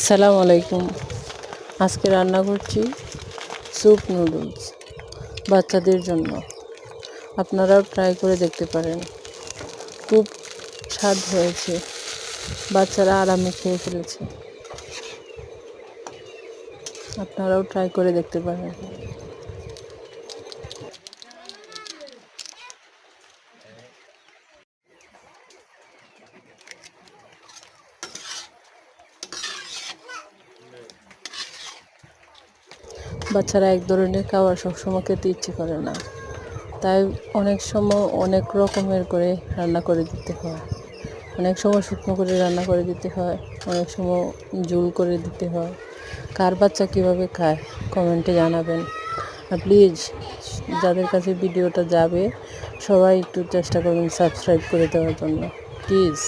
আসসালামু আলাইকুম। আজকে রান্না করছি স্যুপ নুডলস বাচ্চাদের জন্য। আপনারাও ট্রাই করে দেখতে পারেন। খুব স্বাদ হয়েছে, বাচ্চারা আরামে খেয়ে ফেলেছে। আপনারাও ট্রাই করে দেখতে পারেন। বাচ্চারা এক ধরনের খাবার সবসময় খেতে ইচ্ছে করে না, তাই অনেক সময় অনেক রকমের করে রান্না করে দিতে হয়। অনেক সময় শুকনো করে রান্না করে দিতে হয়, অনেক সময় ঝোল করে দিতে হয়। কার বাচ্চা কীভাবে খায় কমেন্টে জানাবেন। আর প্লিজ যাদের কাছে ভিডিওটা যাবে সবাই একটু চেষ্টা করবেন সাবস্ক্রাইব করে দেওয়ার জন্য, প্লিজ।